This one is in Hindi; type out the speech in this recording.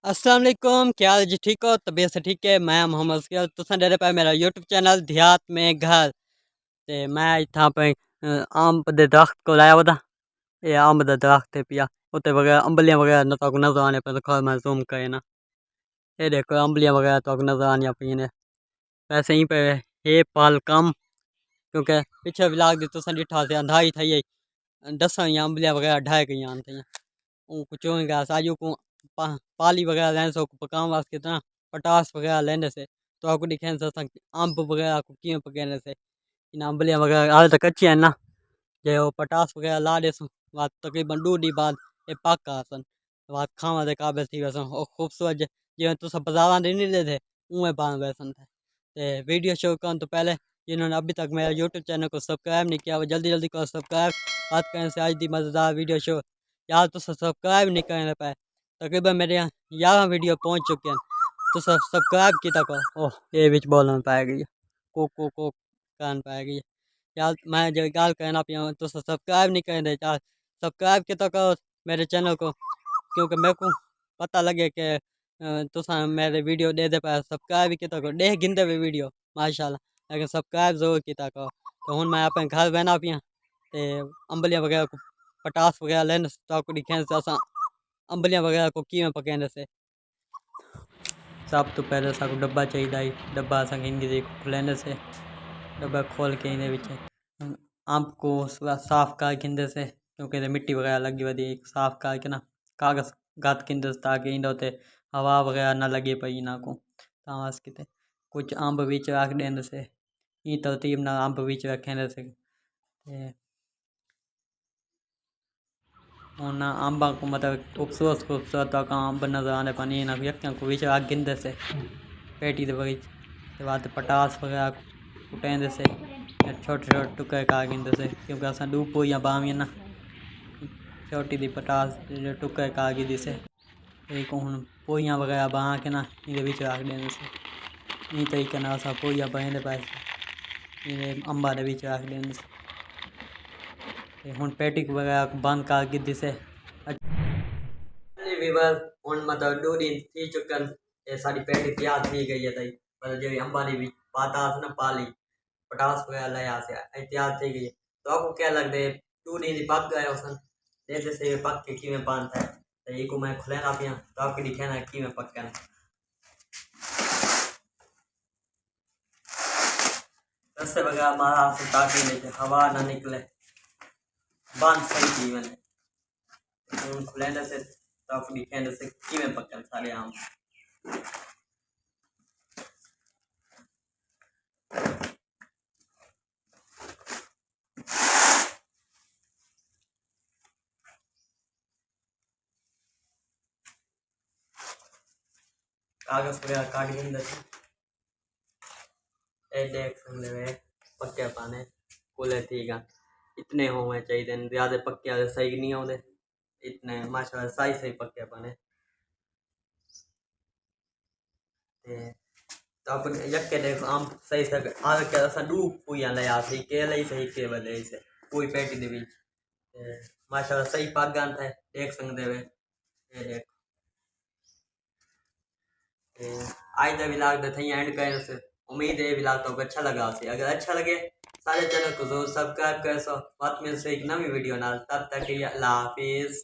अस्सलाम वालेकुम, क्या हाल जी? ठीक हो? तबीयत से ठीक है? मैं मोहम्मद सकील, तुसां डेरे पे मेरा यूट्यूब चैनल देहात में घर। ते मैं इत्थां पे अंब दे दरख्त को लाया हुआ था। ये अंब दा दरख्त है पिया उत्ते वगैरह अंबलियां वगैरह न तो नजर आने पे तो मैं जूम करे ना। ये देखो अंबलियां वगैरह तो नजर आनी पई ने। वैसे ही पे हे पाल कम क्योंकि पिछले व्लॉग दी तुसां डिठा से अंधाई थई 10 या अंबलियां वगैरह ढाई गई थी। कुछ होगा साजू को पाली वगैरह लेने से पकाने वास्ते कितना पटास वगैरह लेने से तो आपको दिखे से अम्ब वगैरह को किए पकाने से इन अम्बलियाँ वगैरह हाल तक कच्ची हैं ना। जे वो पटास वगैरह ला दे बात तकरीबन 2 डी बाद ये पक्का सन बात खावा दे काबिल थी वैसन और खूबसूरत जिवें तुस बाजारां दे नहीं देते उवें बन वैसन थे। वीडियो शुरू करने तो पहले जिन्होंने अभी तक मेरा यूट्यूब चैनल को सब्सक्राइब नहीं किया वो जल्दी जल्दी करो सब्सक्राइब। बात करने से आज दी मज़ेदार वीडियो शुरू यार तो सब्सक्राइब नहीं करने पाए तकरीबन मेरे यहाँ 11 वीडियो पहुँच चुके हैं तो सब्सक्राइब की तक ओह ये बिच बोलना पाएगी को कान पाएगी यार मैं जो गाल कहना पिया तो सब्सक्राइब नहीं करें यार सब्सक्राइब की तक मेरे चैनल को क्योंकि मेरे को पता लगे कि तुसा मेरे वीडियो दे पाए सब्सक्राइब की तक दे गिनते हुए वीडियो माशाल्लाह लेकिन सब्सक्राइब जरूर की तक तो हूँ मैं अपने घर बहना पिया ते अंबलियाँ वगैरह को पटास वगैरह लेने से तो आपको दिखे से असा अंबलियाँ वगैरह को किमें पकाने से सब तो पहले साको डब्बा चाहिए डब्बा असा इनकी खुलेने से डब्बा खोल के इन्हें बिच आम को साफ कर किंदे से क्योंकि मिट्टी वगैरह लगी हुई साफ करके ना कागज़ गात किंदे ताकि इन होते हवा वगैरह ना लगे पई ना को तास किते कुछ अंब बीच रख देने से ई तरतीब ना अंब बीच रखने से ना अंबा को मतलब खूबसूरत खूबसूरत अंब नजर आने पानी ना व्यक्तियों को बीच आग गिनते से पेटी दे बगीच के बाद पटास वगैरह कुटेंदे से छोटे छोटे टुकड़े का गिनते से क्योंकि असा डूब पोइयां बामी ना छोटी दी पटास टुकड़े का गिदी से एक हूँ पोइयां वगैरह बहा के ना इधे बीच रख देने से ई तरीके ना असा पोइयां बहेंदे पाए इधे अंबा दे बीच रख देने से हूँ पेटी वगैरह बंद कर गिद्दी से मतलब 2 दिन थी चुकन ये सारी पेटी तैयार थी गई है तई मतलब जो अंबानी भी पाता ना पाली पटास वगैरह लाया से तैयार थी गई है तो आपको क्या लगता है 2 दिन पक गए उसन जैसे से पक के की में बांधता है तो ये को मैं खुले ना पिया तो आपको दिखे ना की में पक गए रस्ते वगैरह मारा से ताकि नहीं हवा ना निकले बांध सही थी मैंने खुलेंदे से तो आप दिखेंदे से किमें पकन सारे आम कागज वगैरह काट गिंदे से ए देख सकते वे पक्के पाने कुले ठीक है इतने होने चाहिए ज़्यादा पक्के वाले सही नहीं होते इतने माशाल्लाह सही सही पक्के पाने तो अपन यक्के देखो आम सही सही आगे के असा डूब पुया ले आसी के ले सही के बले से कोई पेटी दे बीच माशाल्लाह सही पक गन था देख सकते वे ये देख आज दा व्लॉग दा थई एंड करने से उम्मीद है व्लॉग तो अच्छा लगा से अगर अच्छा लगे सारे चैनल को जरूर सब्सक्राइब कर सो बात मिल से एक नवी वीडियो नाल तब तक के लिए अल्लाह हाफिज।